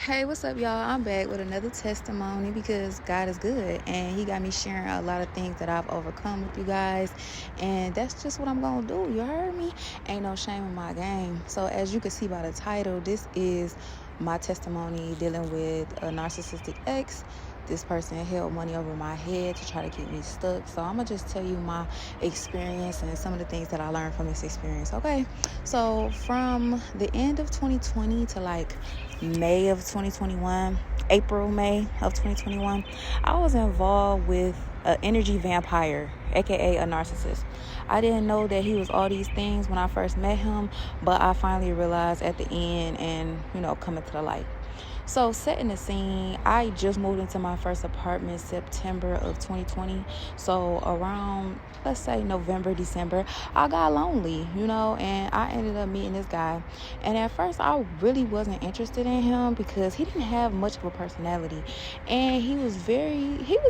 Hey, what's up, y'all? I'm back with another testimony because God is good and He got me sharing a lot of things that I've overcome with you guys. And that's just what I'm going to do. You heard me? Ain't no shame in my game. So, as you can see by the title, this is my testimony dealing with a narcissistic ex. This person held money over my head to try to keep me stuck. So, I'm going to just tell you my experience and some of the things that I learned from this experience, okay? So, from the end of 2020 to like May of 2021, May of 2021, I was involved with an energy vampire, aka a narcissist. I didn't know that he was all these things when I first met him, but I finally realized at the end and, coming to the light. So, setting the scene, I just moved into my first apartment September of 2020. So, around, let's say, November, December, I got lonely, and I ended up meeting this guy. And at first, I really wasn't interested in him because he didn't have much of a personality. And he was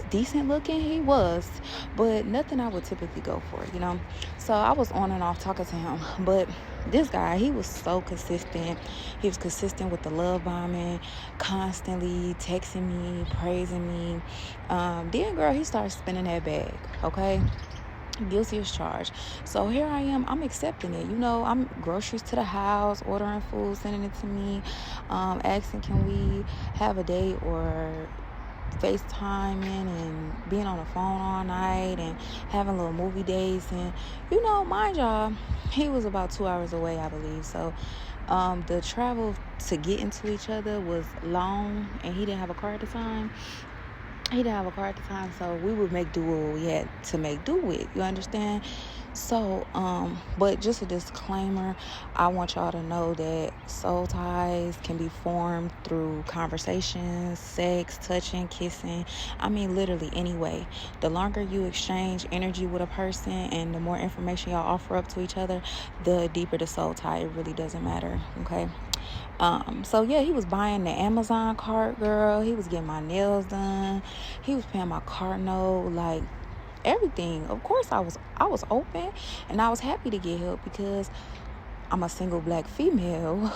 decent looking, he was, but nothing I would typically go for, So, I was on and off talking to him. But this guy, he was so consistent. He was consistent with the love bombing, constantly texting me, praising me. Then, girl, he started spinning that bag, okay? Guilty as charged. So here I am. I'm accepting it. I'm groceries to the house, ordering food, sending it to me, asking, can we have a date or FaceTiming and being on the phone all night and having little movie dates. And, mind y'all, he was about 2 hours away, I believe. So the travel to get into each other was long, and he didn't have a car at the time. So we would make do with what we had to make do with. You understand? So, but just a disclaimer, I want y'all to know that soul ties can be formed through conversations, sex, touching, kissing. I mean, literally any way. The longer you exchange energy with a person and the more information y'all offer up to each other, the deeper the soul tie. It really doesn't matter, okay? So yeah, he was buying the Amazon cart, girl. He was getting my nails done. He was paying my car note, like everything. Of course, I was open and I was happy to get help because I'm a single black female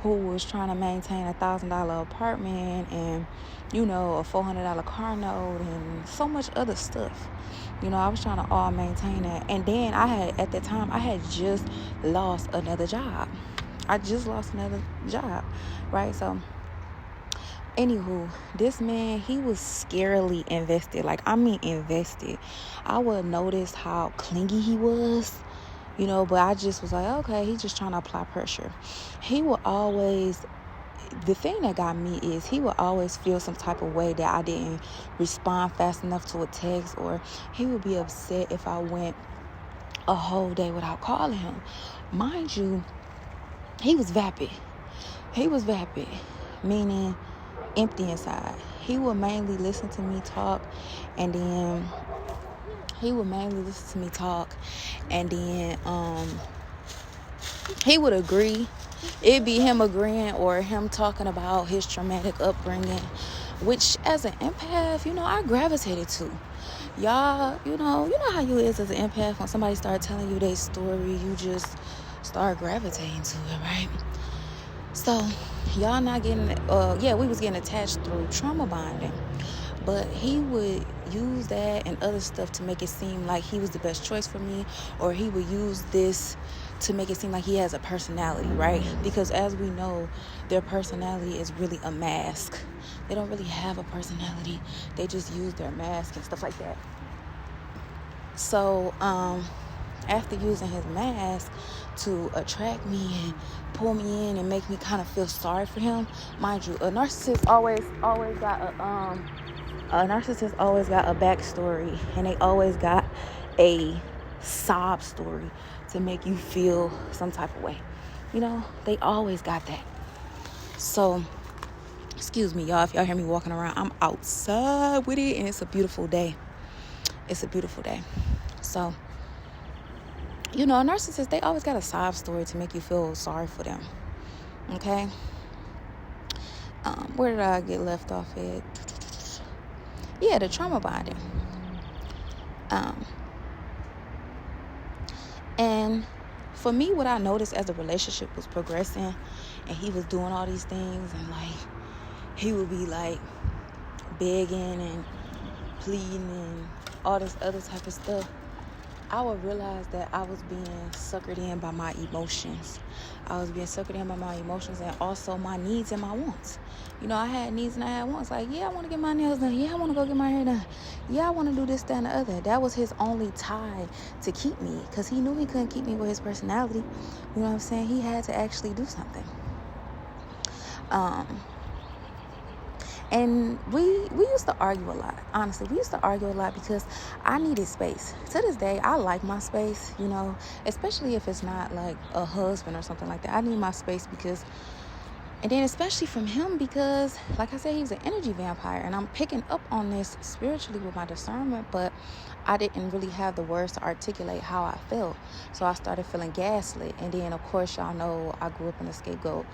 who was trying to maintain $1,000 apartment and, a $400 car note and so much other stuff. I was trying to all maintain that. And then I had just lost another job. Right? So, anywho, this man, he was scarily invested. Invested. I would notice how clingy he was, but I just was like, okay, he's just trying to apply pressure. The thing that got me is he would always feel some type of way that I didn't respond fast enough to a text, or he would be upset if I went a whole day without calling him. Mind you, he was vapid, meaning empty inside. He would mainly listen to me talk, and then he would agree. It'd be him agreeing or him talking about his traumatic upbringing, which as an empath, I gravitated to. Y'all, you know how you is as an empath. When somebody starts telling you their story, you just start gravitating to it, right? So y'all not getting we was getting attached through trauma bonding, but he would use that and other stuff to make it seem like he was the best choice for me, or he would use this to make it seem like he has a personality, right? Because as we know, their personality is really a mask. They don't really have a personality. They just use their mask and stuff like that. So after using his mask to attract me and pull me in and make me kind of feel sorry for him, mind you, a narcissist always got a backstory, and they always got a sob story to make you feel some type of way. They always got that. So, excuse me, y'all, if y'all hear me walking around, I'm outside with it, and it's a beautiful day. So, a narcissist, they always got a sob story to make you feel sorry for them. Okay? Where did I get left off at? Yeah, the trauma bonding. And for me, what I noticed as the relationship was progressing and he was doing all these things and he would be like begging and pleading and all this other type of stuff, I would realize that I was being suckered in by my emotions. I was being suckered in by my emotions and also my needs and my wants. I had needs and I had wants. Like, yeah, I want to get my nails done. Yeah, I want to go get my hair done. Yeah, I want to do this, that, and the other. That was his only tie to keep me, because he knew he couldn't keep me with his personality. You know what I'm saying? He had to actually do something. And we used to argue a lot. Honestly, we used to argue a lot because I needed space. To this day, I like my space, especially if it's not like a husband or something like that. I need my space because, and then especially from him, because like I said, he's an energy vampire, and I'm picking up on this spiritually with my discernment, but I didn't really have the words to articulate how I felt. So I started feeling gaslit. And then, of course, y'all know I grew up in a scapegoat,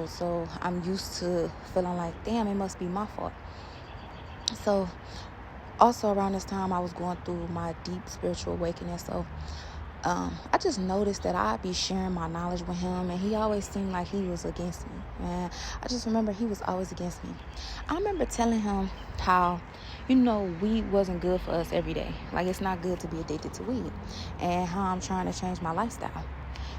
so I'm used to feeling like, damn, it must be my fault. So also around this time, I was going through my deep spiritual awakening. So I just noticed that I'd be sharing my knowledge with him, and he always seemed like he was against me. And I just remember he was always against me. I remember telling him how, weed wasn't good for us every day. Like, it's not good to be addicted to weed, and how I'm trying to change my lifestyle.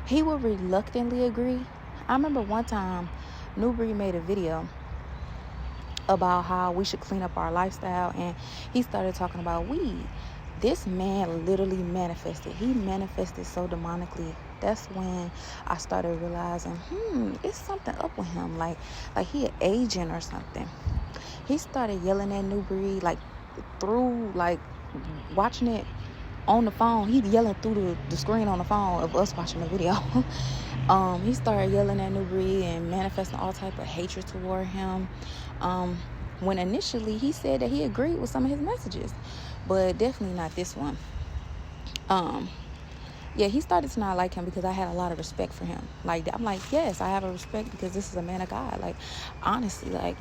He would reluctantly agree. I remember one time, Newbury made a video about how we should clean up our lifestyle, and he started talking about weed. This man literally manifested. He manifested so demonically. That's when I started realizing, it's something up with him. Like he an agent or something. He started yelling at Newbury, through, watching it on the phone. He yelling through the screen on the phone of us watching the video. He started yelling at Newbury and manifesting all type of hatred toward him. When initially he said that he agreed with some of his messages, but definitely not this one. He started to not like him because I had a lot of respect for him. I'm like, yes, I have a respect because this is a man of God. Honestly,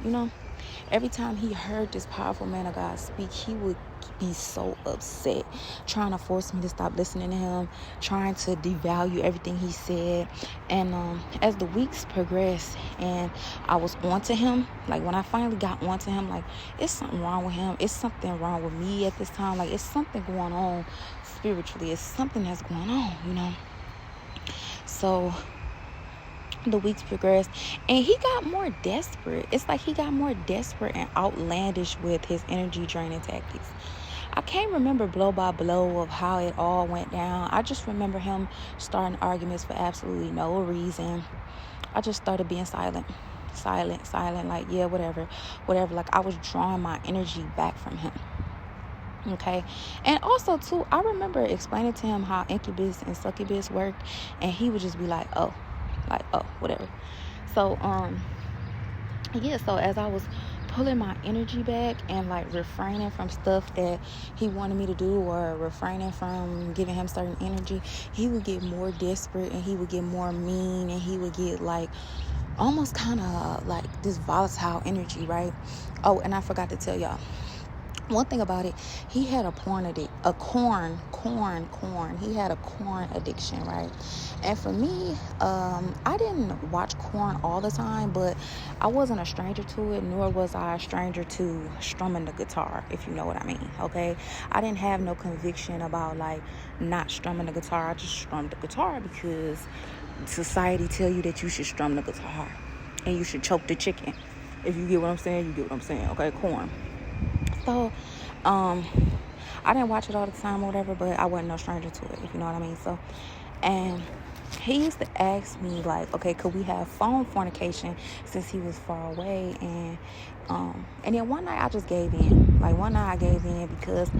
every time he heard this powerful man of God speak, he would be so upset, trying to force me to stop listening to him, trying to devalue everything he said. And as the weeks progressed and I was onto him, when I finally got onto him, it's something wrong with him. It's something wrong with me at this time. It's something going on spiritually. It's something that's going on, So the weeks progressed and he got more desperate. It's like he got more desperate and outlandish with his energy draining tactics. I can't remember blow by blow of how it all went down. I just remember him starting arguments for absolutely no reason. I just started being silent, yeah, whatever. I was drawing my energy back from him. Okay. And also too, I remember explaining to him how incubus and succubus work, and he would just be like, oh, whatever. So so as I was pulling my energy back and refraining from stuff that he wanted me to do, or refraining from giving him certain energy, he would get more desperate and he would get more mean, and he would get almost kind of this volatile energy, right? Oh, and I forgot to tell y'all one thing about it. He had a corn. He had a corn addiction, right? And for me, I didn't watch corn all the time, but I wasn't a stranger to it, nor was I a stranger to strumming the guitar, if you know what I mean, okay? I didn't have no conviction about not strumming the guitar. I just strummed the guitar because society tell you that you should strum the guitar and you should choke the chicken. If you get what I'm saying, you get what I'm saying, okay? Corn. So, I didn't watch it all the time or whatever, but I wasn't no stranger to it, if you know what I mean. So, and he used to ask me okay, could we have phone fornication since he was far away? And then one night I just gave in. One night I gave in because,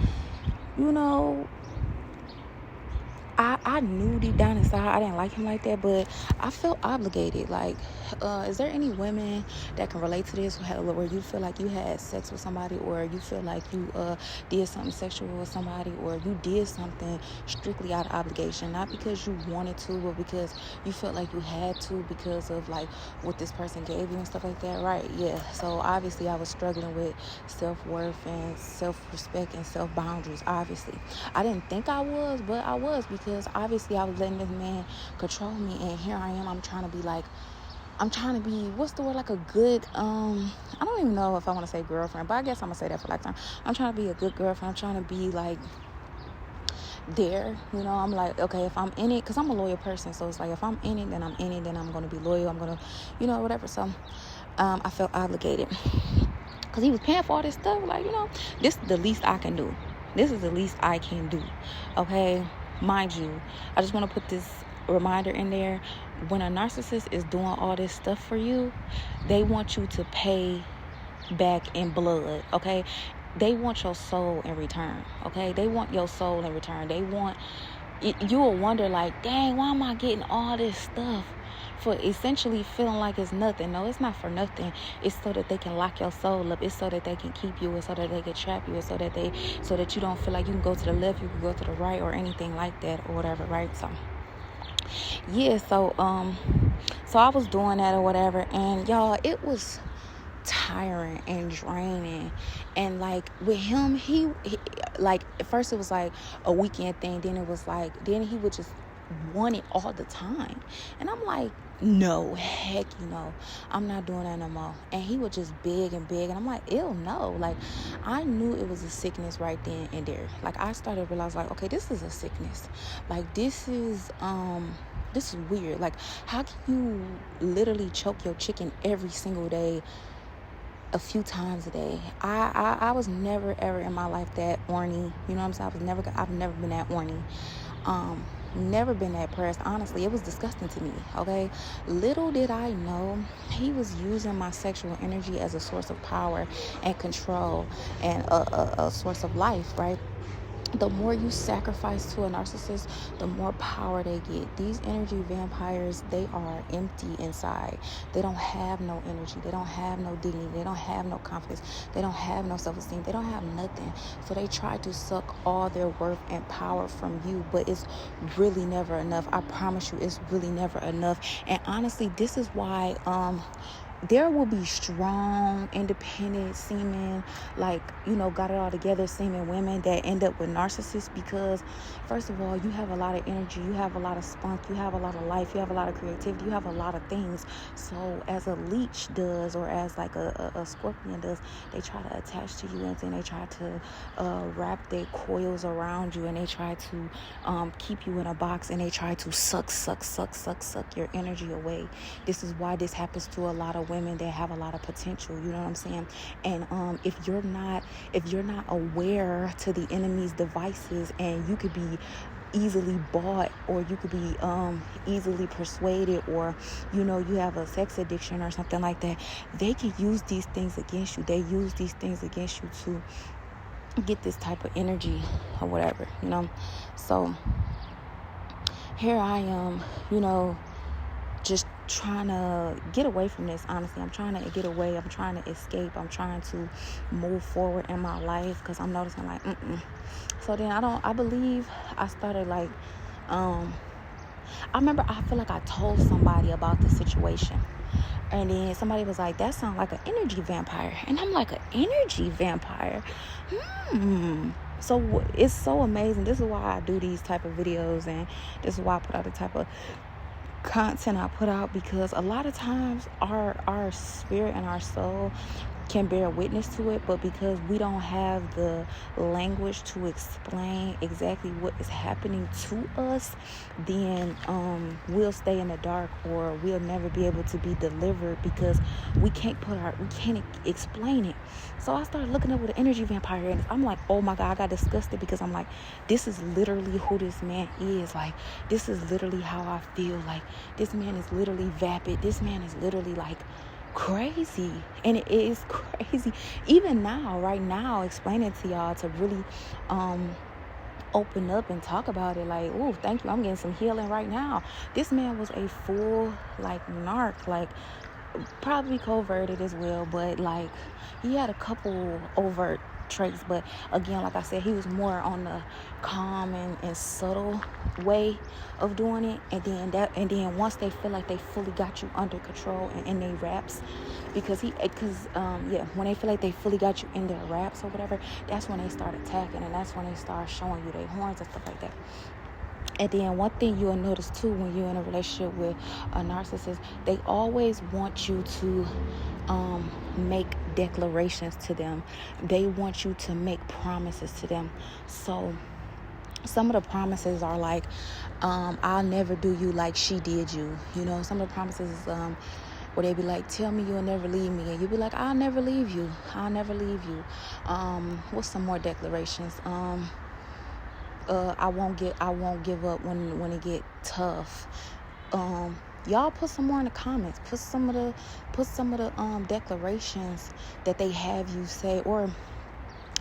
I knew deep down inside I didn't like him like that, but I felt obligated. Is there any women that can relate to this, where you feel like you had sex with somebody, or you feel like you did something sexual with somebody, or you did something strictly out of obligation, not because you wanted to, but because you felt like you had to because of what this person gave you and stuff like that, right? Yeah. So obviously I was struggling with self-worth and self-respect and self-boundaries. Obviously I didn't think I was, but I was, because obviously I was letting this man control me, and here I am, I'm trying to be I'm trying to be, what's the word, like a good, I don't even know if I want to say girlfriend, but I guess I'm going to say that for lifetime. I'm trying to be a good girlfriend. I'm trying to be like there, I'm like, okay, if I'm in it, because I'm a loyal person, so it's like, if I'm in it, then I'm in it, then I'm going to be loyal, I'm going to, whatever. So I felt obligated because he was paying for all this stuff. Like, this is the least I can do. This is the least I can do. Okay, mind you, I just want to put this reminder in there. When a narcissist is doing all this stuff for you, they want you to pay back in blood. Okay, they want your soul in return. Okay, they want your soul in return. They want it. You will wonder, like, dang, why am I getting all this stuff for essentially feeling like it's nothing? No, it's not for nothing. It's so that they can lock your soul up. It's so that they can keep you. It's so that they can trap you. It's so that you don't feel like you can go to the left, you can go to the right, or anything like that, or whatever, right? So yeah, so I was doing that or whatever, and y'all, it was tiring and draining. And like with him, he like at first it was like a weekend thing, then it was like, then he would just want it all the time, and I'm like, no, heck, I'm not doing that no more. And he would just beg and beg, and I'm like, ew, no. Like, I knew it was a sickness right then and there. Like, I started to realize, like, okay, this is a sickness. Like, this is weird. Like, how can you literally choke your chicken every single day, a few times a day? I was never ever in my life that horny. You know what I'm saying? I've never been that horny. Never been that pressed. Honestly, it was disgusting to me. Okay, little did I know he was using my sexual energy as a source of power and control, and a source of life, right? The more you sacrifice to a narcissist, the more power they get. These energy vampires, they are empty inside. They don't have no energy. They don't have no dignity. They don't have no confidence. They don't have no self-esteem. They don't have nothing. So they try to suck all their worth and power from you, but it's really never enough. I promise you, it's really never enough. And honestly, this is why there will be strong, independent semen, like, got it all together semen women that end up with narcissists, because first of all, you have a lot of energy, you have a lot of spunk, you have a lot of life, you have a lot of creativity, you have a lot of things. So as a leech does, or as like a scorpion does, they try to attach to you, and then they try to wrap their coils around you, and they try to keep you in a box, and they try to suck your energy away. This is why this happens to a lot of women that have a lot of potential. You know what I'm saying? And if you're not aware to the enemy's devices, and you could be easily bought, or you could be easily persuaded, or you have a sex addiction or something like that, they can use these things against you. They use these things against you to get this type of energy or whatever, So here I am, just trying to get away from this. Honestly, I'm trying to get away. I'm trying to escape. I'm trying to move forward in my life, because I'm noticing, like, So then I believe I started, like, I remember, I feel like I told somebody about the situation, and then somebody was like, that sounds like an energy vampire. And I'm like, an energy vampire? So it's so amazing. This is why I do these type of videos, and this is why I put out the type of content I put out, because a lot of times our spirit and our soul can bear witness to it, but because we don't have the language to explain exactly what is happening to us, then we'll stay in the dark, or we'll never be able to be delivered, because we can't explain it. So I started looking up with an energy vampire, and I'm like, oh my God, I got disgusted, because I'm like, this is literally who this man is. Like, this is literally how I feel. Like, this man is literally vapid. This man is literally like crazy, and it is crazy. Even now, right now, explaining to y'all, to really open up and talk about it, like, oh, thank you, I'm getting some healing right now. This man was a full, like, narc, like, probably coverted as well, but like, he had a couple overt traits, but again, like I said, he was more on the calm and subtle way of doing it. And then once they feel like they fully got you under control and in their wraps, when they feel like they fully got you in their wraps or whatever, that's when they start attacking, and that's when they start showing you their horns and stuff like that. And then one thing you'll notice too when you're in a relationship with a narcissist, they always want you to make declarations to them. They want you to make promises to them. So some of the promises are like, I'll never do you like she did you. You know, some of the promises is where they be like, tell me you'll never leave me, and you be like, I'll never leave you. I'll never leave you. What's some more declarations? I won't give up when it get tough. Y'all put some more in the comments. Put some of the declarations that they have you say, or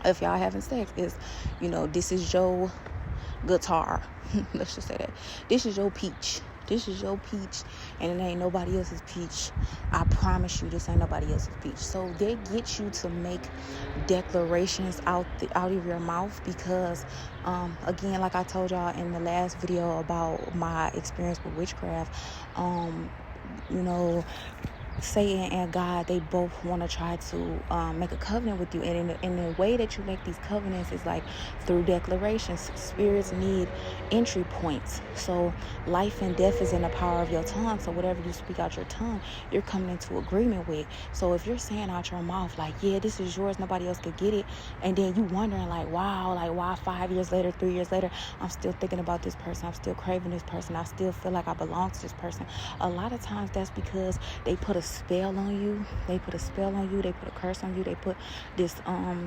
if y'all having sex, is, you know, this is your guitar. Let's just say that. This is your peach. This is your peach, and it ain't nobody else's peach. I promise you, this ain't nobody else's peach. So they get you to make declarations out of your mouth because, again, like I told y'all in the last video about my experience with witchcraft, you know, Satan and God, they both want to try to make a covenant with you, and in the way that you make these covenants is like through declarations. Spirits need entry points. So life and death is in the power of your tongue. So whatever you speak out your tongue, you're coming into agreement with. So if you're saying out your mouth like, yeah, this is yours, nobody else could get it, and then you wondering like, wow, like why 5 years later, 3 years later, I'm still thinking about this person, I'm still craving this person, I still feel like I belong to this person. A lot of times that's because they put a spell on you. They put a spell on you. They put a curse on you. They put this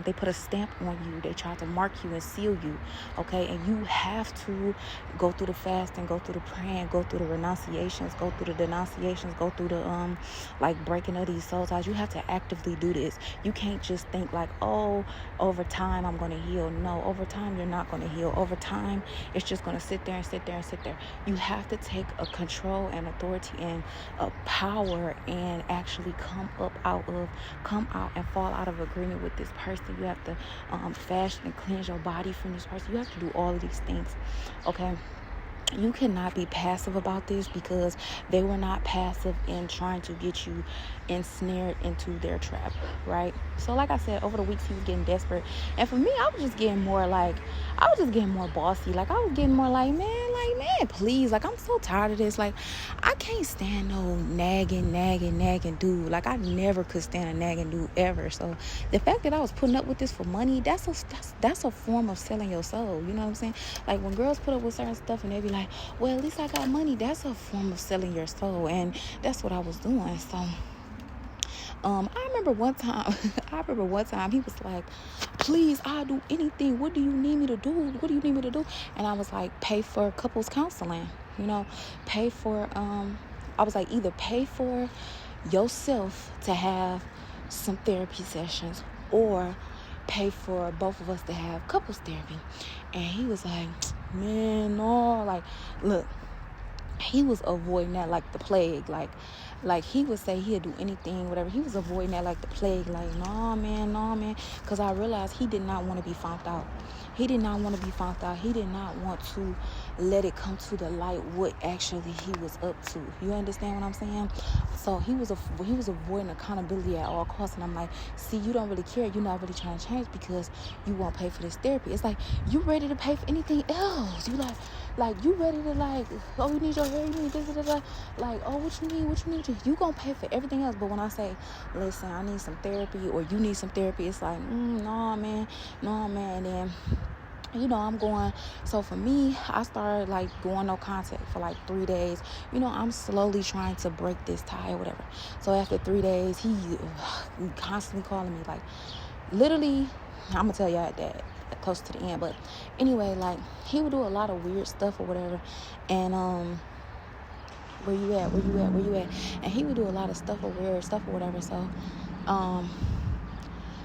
they put a stamp on you. They try to mark you and seal you. Okay, and you have to go through the fasting, go through the praying, go through the renunciations, go through the denunciations, go through the like breaking of these soul ties. You have to actively do this. You can't just think like, oh, over time I'm going to heal. No, over time you're not going to heal. Over time it's just going to sit there and sit there and sit there. You have to take a control and authority and a power and actually come out and fall out of agreement with this person. You have to fashion and cleanse your body from this person. You have to do all of these things. Okay, you cannot be passive about this because they were not passive in trying to get you ensnared into their trap, right? So like I said, over the weeks he was getting desperate, and for me, I was just getting more bossy. Like I was getting more like, man, please, like I'm so tired of this. Like I can't stand no nagging dude. Like I never could stand a nagging dude ever. So the fact that I was putting up with this for money, that's a form of selling your soul. You know what I'm saying? Like when girls put up with certain stuff and they be like, well, at least I got money, that's a form of selling your soul, and that's what I was doing. So I remember one time he was like, please, I'll do anything. What do you need me to do? What do you need me to do? And I was like, pay for couples counseling, you know, pay for, I was like, either pay for yourself to have some therapy sessions or pay for both of us to have couples therapy. And he was like, man, no, like, look, he was avoiding that like the plague. Like he would say he'd do anything, whatever. He was avoiding that like the plague. Like, no, man. Because I realized he did not want to be found out. He did not want to be found out. He did not want to let it come to the light what actually he was up to. You understand what I'm saying? So he was avoiding accountability at all costs. And I'm like, see, you don't really care. You're not really trying to change because you won't pay for this therapy. It's like, you ready to pay for anything else. You like you ready to like, oh, you need your hair, you need this, like, oh, what you need, you gonna pay for everything else. But when I say, listen, I need some therapy, or you need some therapy, it's like, no, man. And then, you know, I'm going, so for me, I started like going no contact for like 3 days. You know, I'm slowly trying to break this tie or whatever. So after 3 days, he constantly calling me, like, literally, I'm gonna tell y'all that close to the end, but anyway, like, he would do a lot of weird stuff or whatever, and where you at, and he would do a lot of stuff or weird stuff or whatever. So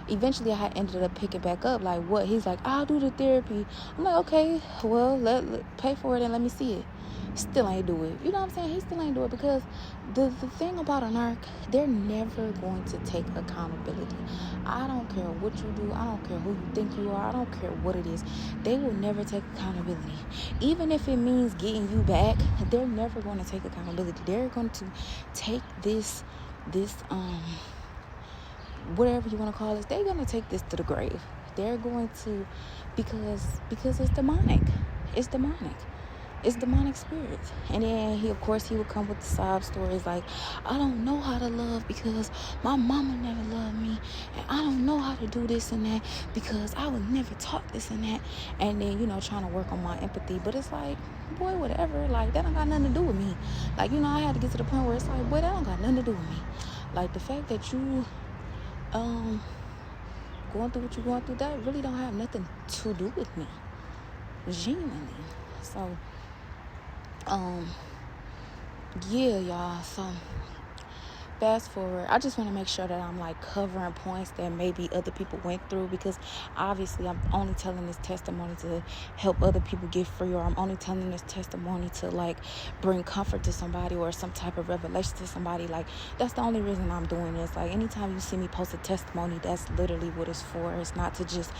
eventually I ended up picking back up. Like, what? He's like, I'll do the therapy. I'm like, okay, well, let pay for it and let me see it. Still ain't do it. You know what I'm saying? He still ain't do it because the thing about a narc, they're never going to take accountability. I don't care what you do. I don't care who you think you are. I don't care what it is. They will never take accountability. Even if it means getting you back, they're never going to take accountability. They're going to take this whatever you want to call it, they're going to take this to the grave. They're going to, because it's demonic. It's demonic. It's demonic spirits. And then he would come with the sob stories like, I don't know how to love because my mama never loved me, and I don't know how to do this and that because I was never taught this and that. And then, trying to work on my empathy. But it's like, boy, whatever, like, that don't got nothing to do with me. Like, I had to get to the point where it's like, boy, that don't got nothing to do with me. Like, the fact that you going through what you're going through, that really don't have nothing to do with me, genuinely. So yeah, y'all. So fast forward, I just want to make sure that I'm like covering points that maybe other people went through, because obviously I'm only telling this testimony to help other people get free, or I'm only telling this testimony to like bring comfort to somebody or some type of revelation to somebody. Like, that's the only reason I'm doing this. Like, anytime you see me post a testimony, that's literally what it's for. It's not to just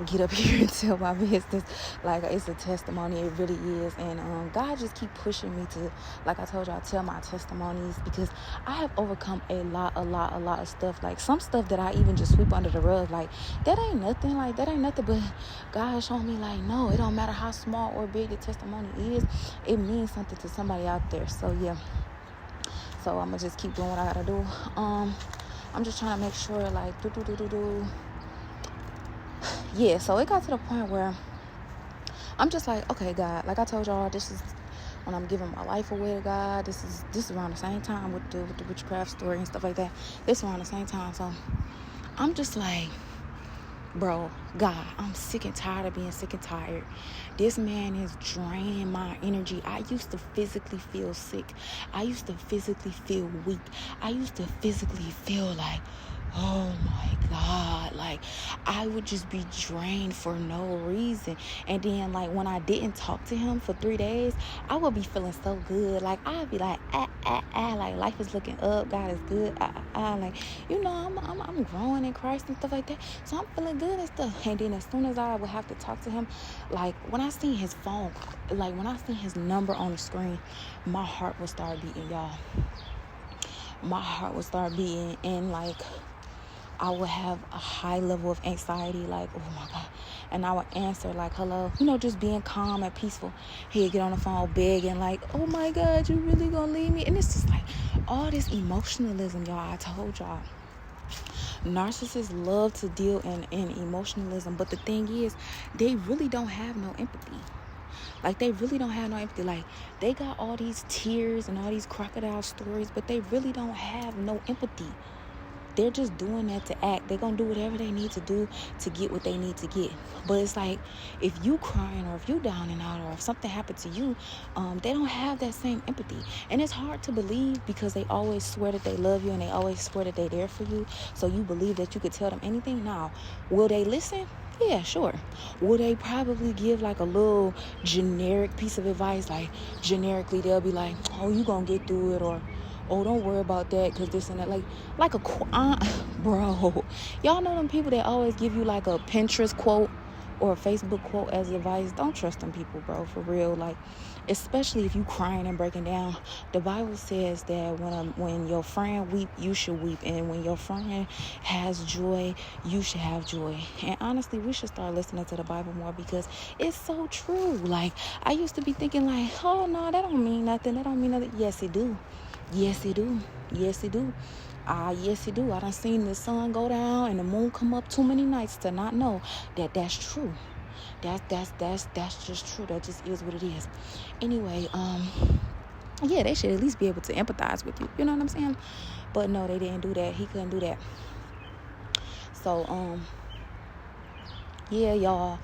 get up here and tell my business. Like, it's a testimony, it really is. And God just keep pushing me to, like I told y'all, tell my testimonies, because I have overcome a lot of stuff. Like, some stuff that I even just sweep under the rug, like, that ain't nothing. Like, that ain't nothing. But God has shown me, like, no, it don't matter how small or big the testimony is, it means something to somebody out there. So yeah, so I'm gonna just keep doing what I gotta do. I'm just trying to make sure, like, yeah. So it got to the point where I'm just like, okay, God, like I told y'all, this is when I'm giving my life away to God. This is around the same time with the witchcraft story and stuff like that. This around the same time. So I'm just like, bro, God, I'm sick and tired of being sick and tired. This man is draining my energy. I used to physically feel sick. I used to physically feel weak. I used to physically feel like, oh my God, like, I would just be drained for no reason. And then, like, when I didn't talk to him for 3 days, I would be feeling so good. Like, I'd be like, like, life is looking up, God is good, like, I'm growing in Christ and stuff like that, so I'm feeling good and stuff. And then as soon as I would have to talk to him, like, when I seen his phone, like, when I seen his number on the screen, my heart would start beating, y'all. My heart would start beating, and like, I would have a high level of anxiety, like, oh my God. And I would answer like, hello, just being calm and peaceful. He'd get on the phone begging like, oh my God, you really gonna leave me? And it's just like all this emotionalism, y'all. I told y'all, narcissists love to deal in emotionalism, but the thing is, they really don't have no empathy. Like, they really don't have no empathy. Like, they got all these tears and all these crocodile stories, but they really don't have no empathy. They're just doing that to act. They're going to do whatever they need to do to get what they need to get. But it's like, if you crying or if you down and out or if something happened to you, they don't have that same empathy. And it's hard to believe, because they always swear that they love you and they always swear that they're there for you. So you believe that you could tell them anything. Now, will they listen? Yeah, sure. Will they probably give like a little generic piece of advice? Like, generically, they'll be like, oh, you going to get through it, or oh, don't worry about that, because this and that. Like a bro, y'all know them people that always give you like a Pinterest quote or a Facebook quote as advice? Don't trust them people, bro, for real. Like, especially if you crying and breaking down. The Bible says that when your friend weep, you should weep, and when your friend has joy, you should have joy. And honestly, we should start listening to the Bible more, because it's so true. Like, I used to be thinking like, oh no, that don't mean nothing. That don't mean nothing. Yes, it do. Yes, it do. Yes, it do. Yes, it do. I done seen the sun go down and the moon come up too many nights to not know that that's true. That's just true. That just is what it is. Anyway, yeah, they should at least be able to empathize with you. You know what I'm saying? But no, they didn't do that. He couldn't do that. So, yeah, y'all.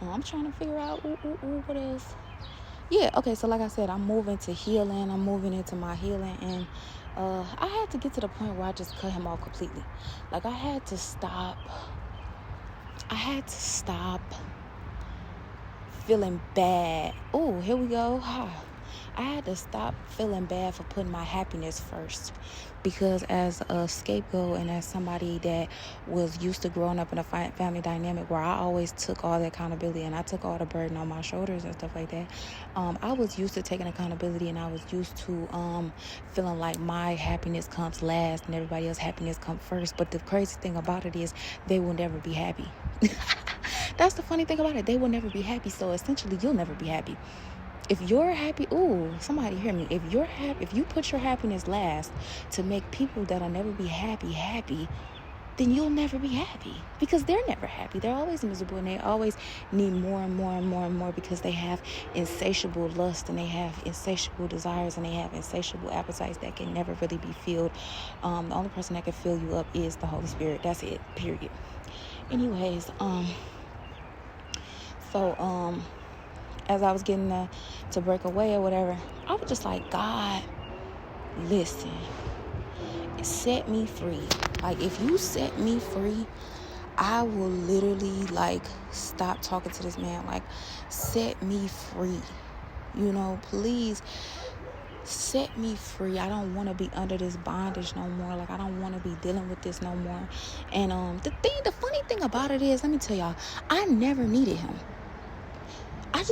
I'm trying to figure out what else. Yeah, okay, so like I said, I'm moving to healing. I'm moving into my healing, and I had to get to the point where I just cut him off completely. Like, I had to stop feeling bad. Oh, here we go. I had to stop feeling bad for putting my happiness first, because as a scapegoat and as somebody that was used to growing up in a family dynamic where I always took all the accountability and I took all the burden on my shoulders and stuff like that, I was used to taking accountability, and I was used to feeling like my happiness comes last and everybody else's happiness comes first. But the crazy thing about it is, they will never be happy. That's the funny thing about it. They will never be happy. So essentially, you'll never be happy. if you're happy, somebody hear me. If you're happy, if you put your happiness last to make people that'll never be happy, then you'll never be happy, because they're never happy. They're always miserable, and they always need more and more and more and more, because they have insatiable lust, and they have insatiable desires, and they have insatiable appetites that can never really be filled. The only person that can fill you up is the Holy Spirit. That's it, period. Anyways, as I was getting to break away or whatever, I was just like, God, listen, set me free. Like, if you set me free, I will literally, like, stop talking to this man. Like, set me free. Please set me free. I don't want to be under this bondage no more. Like, I don't want to be dealing with this no more. And the funny thing about it is, let me tell y'all, I never needed him. I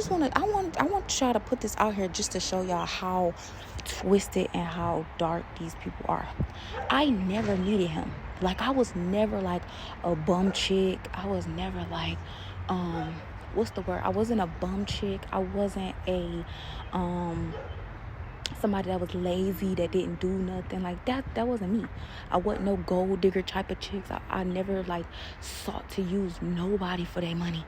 want y'all to put this out here just to show y'all how twisted and how dark these people are. I never needed him. Like, I was never like a bum chick. I was never like, what's the word? I wasn't a bum chick. I wasn't a, somebody that was lazy, that didn't do nothing. Like, that wasn't me. I wasn't no gold digger type of chicks. I never, like, sought to use nobody for their money.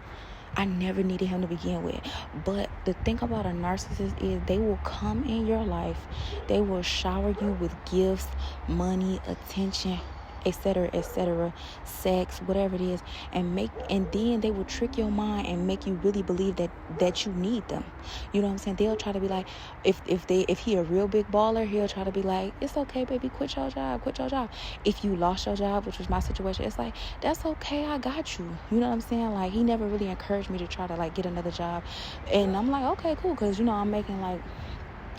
I never needed him to begin with. But the thing about a narcissist is they will come in your life. They will shower you with gifts, money, attention, etc., sex, whatever it is, and then they will trick your mind and make you really believe that you need them. You know what I'm saying? They'll try to be like, if he a real big baller, he'll try to be like, it's okay, baby, quit your job. If you lost your job, which was my situation, it's like, that's okay, I got you. You know what I'm saying? Like, he never really encouraged me to try to, like, get another job. And I'm like, okay, cool, because I'm making, like,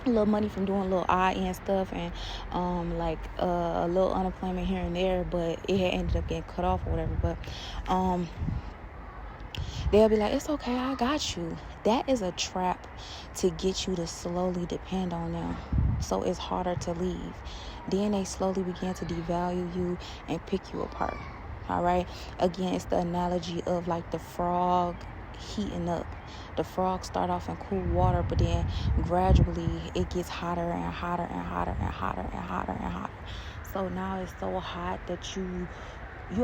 a little money from doing a little IN stuff, and a little unemployment here and there, but it had ended up getting cut off or whatever. But they'll be like, it's okay, I got you. That is a trap to get you to slowly depend on them, so it's harder to leave. Then they slowly begin to devalue you and pick you apart. All right, again, it's the analogy of like the frog heating up. The frogs start off in cool water, but then gradually it gets hotter and hotter and hotter and hotter and hotter and hotter. So now it's so hot that you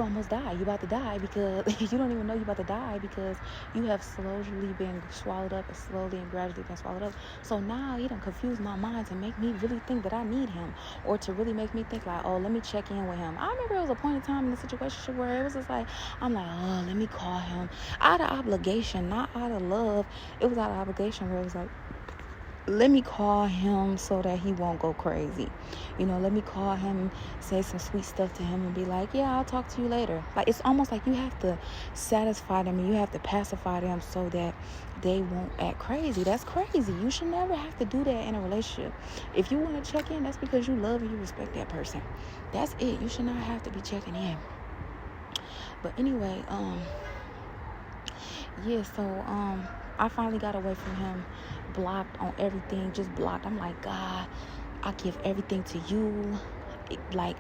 almost die. You about to die because you don't even know you about to die, because you have slowly been swallowed up, and slowly and gradually been swallowed up. So now he done confused my mind to make me really think that I need him, or to really make me think like, oh, let me check in with him. I remember it was a point in time in the situation where it was just like, I'm like, oh, let me call him out of obligation, not out of love. It was out of obligation, where it was like, let me call him so that he won't go crazy. Let me call him, say some sweet stuff to him, and be like, yeah, I'll talk to you later. Like, it's almost like you have to satisfy them, and you have to pacify them so that they won't act crazy. That's crazy. You should never have to do that in a relationship. If you want to check in, that's because you love and you respect that person. That's it. You should not have to be checking in. But anyway, I finally got away from him, blocked on everything, just blocked. I'm like, God, I give everything to you. Like,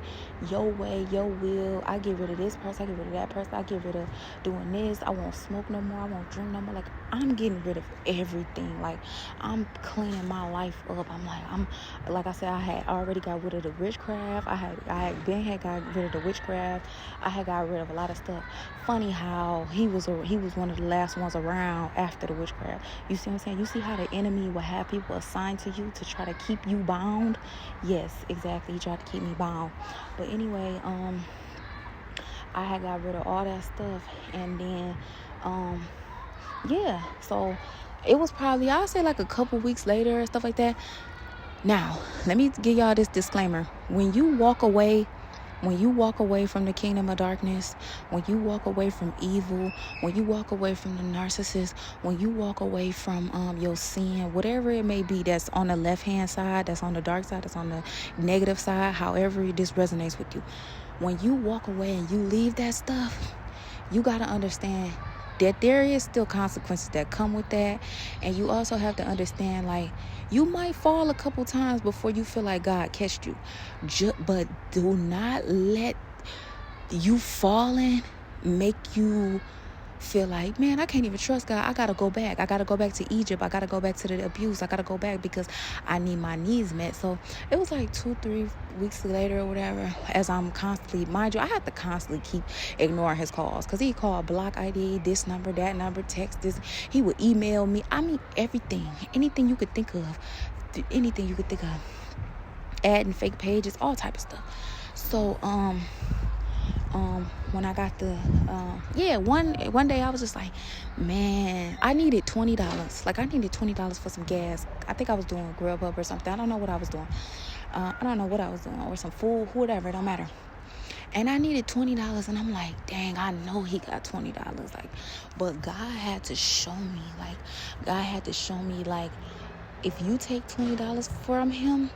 your way, your will. I get rid of this person, I get rid of that person, I get rid of doing this. I won't smoke no more, I won't drink no more. Like, I'm getting rid of everything. Like, I'm cleaning my life up. Like I said, I had already got rid of the witchcraft. I had got rid of the witchcraft. I had got rid of a lot of stuff. Funny how he was one of the last ones around after the witchcraft. You see what I'm saying? You see how the enemy will have people assigned to you to try to keep you bound? Yes, exactly. He tried to keep me bound. But anyway, I had got rid of all that stuff, and then so it was probably, I'll say, like a couple weeks later, stuff like that. Now, let me give y'all this disclaimer. When you walk away from the kingdom of darkness, when you walk away from evil, when you walk away from the narcissist, when you walk away from your sin, whatever it may be that's on the left-hand side, that's on the dark side, that's on the negative side, however this resonates with you, when you walk away and you leave that stuff, you got to understand that there is still consequences that come with that. And you also have to understand, like, you might fall a couple times before you feel like God catched you. But do not let you falling make you feel like, man, I can't even trust God. I gotta go back. I gotta go back to Egypt. I gotta go back to the abuse. I gotta go back because I need my needs met. So it was like 2-3 weeks later or whatever, as I'm constantly, mind you, I had to constantly keep ignoring his calls, because he called block ID, this number, that number, text this. He would email me. I mean, everything, anything you could think of, adding fake pages, all type of stuff. So when I got the one day I was just like, man, I needed $20. Like, I needed $20 for some gas. I think I was doing Grubhub or something. I don't know what I was doing. Or some food, whatever, it don't matter. And I needed $20, and I'm like, dang, I know he got $20. Like, but God had to show me, like, if you take $20 from him,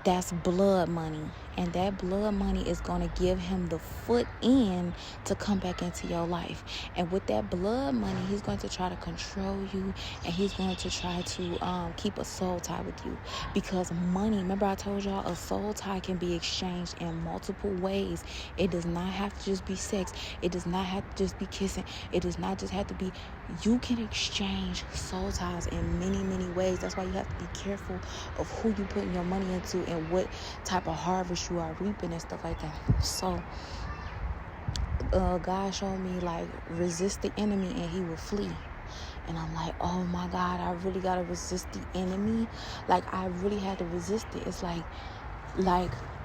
that's blood money. And that blood money is going to give him the foot in to come back into your life. And with that blood money, he's going to try to control you, and he's going to try to keep a soul tie with you. Because money, remember I told y'all, a soul tie can be exchanged in multiple ways. It does not have to just be sex. It does not have to just be kissing. It does not just have to be, you can exchange soul ties in many, many ways. That's why you have to be careful of who you putting your money into and what type of harvest you are reaping and stuff like that. So God showed me, like, resist the enemy and he will flee. And I'm like, oh my God, I really gotta resist the enemy. Like, I really had to resist it. It's like,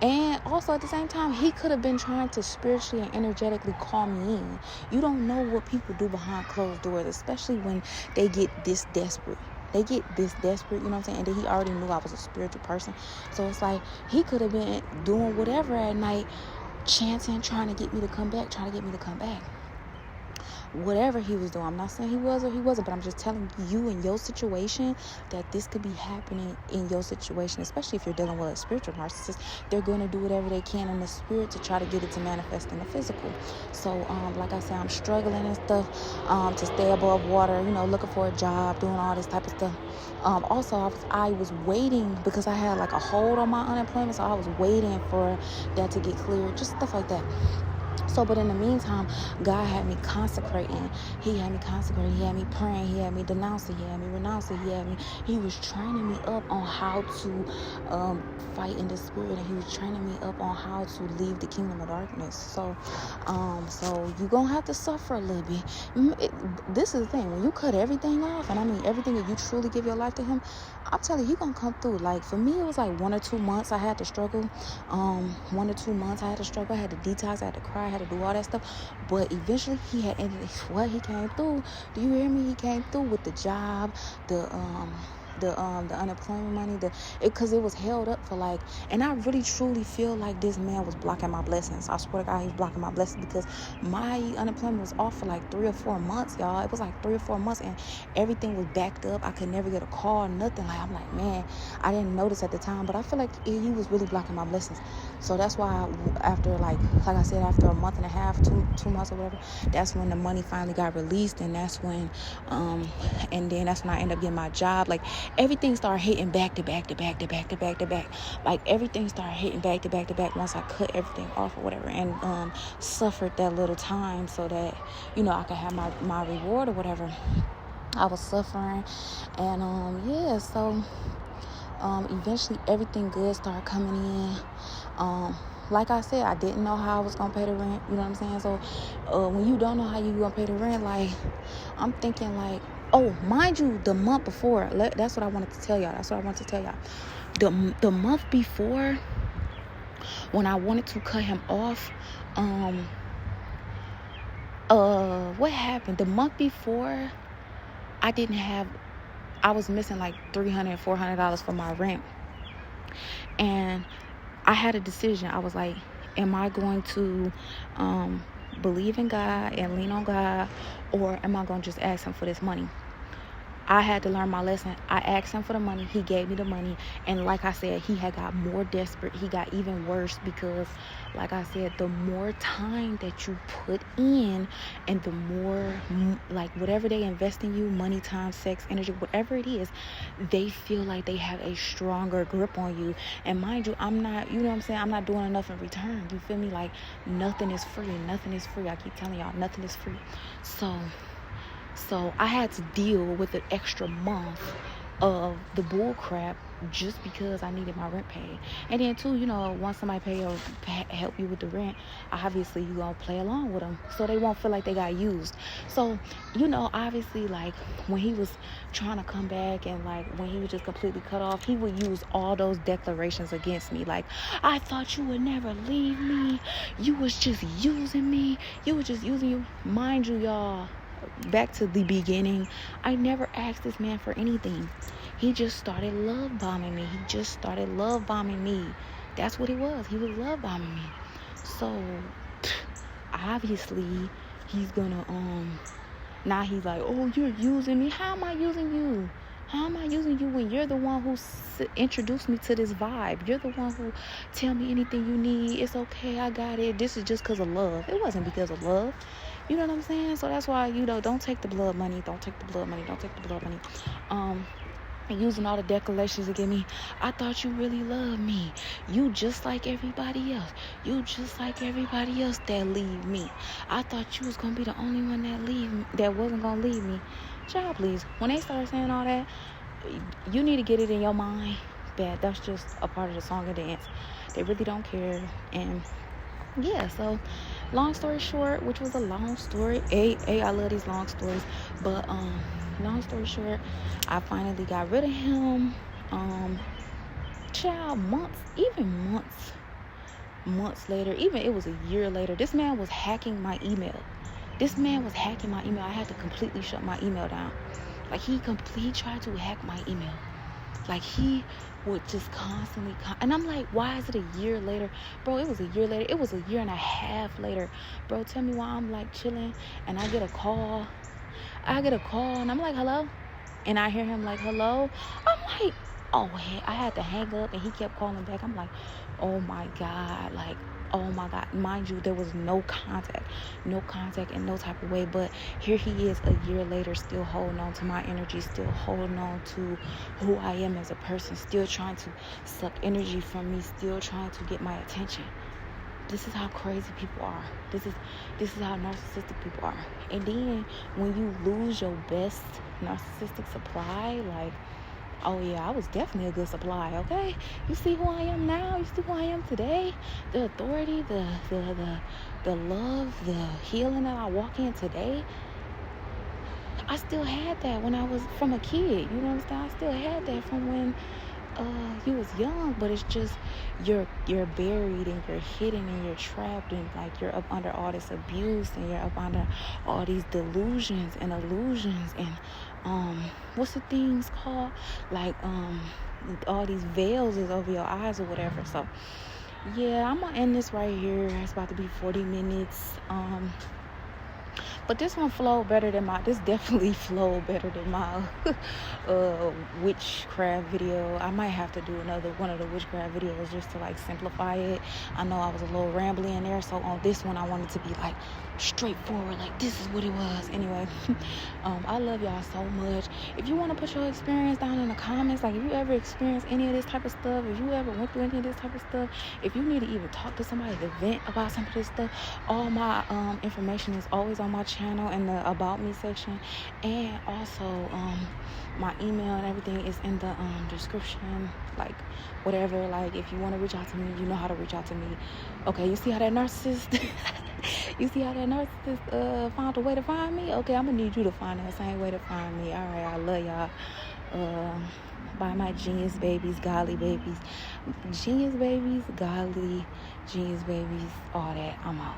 and also at the same time, he could have been trying to spiritually and energetically call me in. You don't know what people do behind closed doors, especially when they get this desperate. You know what I'm saying? And then he already knew I was a spiritual person. So it's like, he could have been doing whatever at night, chanting, trying to get me to come back. Whatever he was doing. I'm not saying he was or he wasn't, but I'm just telling you in your situation that this could be happening in your situation, especially if you're dealing with a spiritual narcissist. They're going to do whatever they can in the spirit to try to get it to manifest in the physical. So, like I said, I'm struggling and stuff to stay above water, looking for a job, doing all this type of stuff. Also, I was waiting because I had like a hold on my unemployment, so I was waiting for that to get cleared, just stuff like that. So, but in the meantime, God had me consecrating. He had me praying. He had me denouncing. He had me renouncing. He was training me up on how to fight in the spirit, and he was training me up on how to leave the kingdom of darkness. So you're going to have to suffer a little bit. This is the thing. When you cut everything off, and I mean everything, that you truly give your life to him, I'm telling you, he's going to come through. Like, for me, it was like 1 or 2 months I had to struggle. 1 or 2 months I had to struggle. I had to detox. I had to cry. I had to do all that stuff. But eventually he came through. Do you hear me? He came through with the job, the unemployment money, because it was held up for like, and I really truly feel like this man was blocking my blessings. I swear to God, he was blocking my blessings, because my unemployment was off for like 3 or 4 months, y'all. It was like 3 or 4 months, and everything was backed up. I could never get a call, nothing. Like, I'm like, man, I didn't notice at the time, but I feel like he was really blocking my blessings. So that's why after like I said, after a month and a half, 2 months or whatever, that's when the money finally got released, and that's when and then that's when I ended up getting my job. Like, everything started hitting back to back. Like, everything started hitting back to back once I cut everything off or whatever, and suffered that little time so that I could have my reward or whatever. I was suffering, and so eventually everything good started coming in. Like I said, I didn't know how I was going to pay the rent, you know what I'm saying? So when you don't know how you're going to pay the rent, like, I'm thinking like, oh, mind you, the month before, that's what I wanted to tell y'all. The month before, when I wanted to cut him off, what happened? The month before, I was missing like $300, $400 for my rent. And I had a decision. I was like, am I going to believe in God and lean on God, or am I going to just ask him for this money? I had to learn my lesson. I asked him for the money. He gave me the money. And like I said, he had got more desperate. He got even worse because, like I said, the more time that you put in and the more, like, whatever they invest in you, money, time, sex, energy, whatever it is, they feel like they have a stronger grip on you. And mind you, I'm not, you know what I'm saying? I'm not doing enough in return. You feel me? Like, nothing is free. Nothing is free. I keep telling y'all, nothing is free. So I had to deal with an extra month of the bull crap just because I needed my rent paid. And then too, you know, once somebody pay or help you with the rent, obviously you gonna play along with them so they won't feel like they got used. So, you know, obviously, like, when he was trying to come back and, like, when he was just completely cut off, he would use all those declarations against me. Like, I thought you would never leave me. You was just using me. You was just using you. Mind you, y'all, back to the beginning, I never asked this man for anything. He just started love bombing me. That's what he was. He was love bombing me. So obviously he's gonna now he's like, oh, you're using me. How am I using you? How am I using you when you're the one who introduced me to this vibe? You're the one who tell me anything you need. It's okay, I got it. This is just because of love. It wasn't because of love. You know what I'm saying? So that's why, you know, don't take the blood money. Using all the declarations against me. I thought you really loved me. You just like everybody else. That leave me. I thought you was gonna be the only one that wasn't gonna leave me. Child, please. When they start saying all that, you need to get it in your mind that that's just a part of the song and dance. They really don't care. And yeah, so long story short, which was a long story. I love these long stories, but long story short, I finally got rid of him. Months later, even it was a year later, this man was hacking my email. I had to completely shut my email down. Like, he tried to hack my email. Like, he would just constantly and I'm like, why is it a year later? Bro, it was a year later. It was a year and a half later. Bro, tell me why I'm, like, chilling and I get a call and I'm like, hello? And I hear him like, hello? I'm like, oh, I had to hang up, and he kept calling back. I'm like, oh my God, mind you, there was no contact in no type of way, but here he is a year later, still holding on to my energy, still holding on to who I am as a person, still trying to suck energy from me, still trying to get my attention. This is how crazy people are. This is how narcissistic people are. And then when you lose your best narcissistic supply, like, oh yeah, I was definitely a good supply, okay? You see who I am now? You see who I am today? The authority, the love, the healing that I walk in today. I still had that when I was from a kid. You know what I'm saying? I still had that from when you was young, but it's just you're buried and you're hidden and you're trapped and, like, you're up under all this abuse and you're up under all these delusions and illusions and what's the things called, like all these veils is over your eyes or whatever. So yeah, I'm gonna end this right here. It's about to be 40 minutes. But this one flowed better than this definitely flowed better than my witchcraft video. I might have to do another one of the witchcraft videos just to, like, simplify it. I know I was a little rambly in there, so on this one I wanted to be, like, straightforward, like, this is what it was. Anyway, I love y'all so much. If you want to put your experience down in the comments, like, if you ever experienced any of this type of stuff, if you ever went through any of this type of stuff, if you need to even talk to somebody to vent about some of this stuff, all my information is always on my channel in the about me section, and also my email and everything is in the description, like, whatever. Like, if you want to reach out to me, you know how to reach out to me. Okay, you see how that narcissist found a way to find me? Okay, I'm gonna need you to find that same way to find me. All right, I love y'all. By my genius babies, godly babies, genius babies, godly genius babies, all that. I'm out.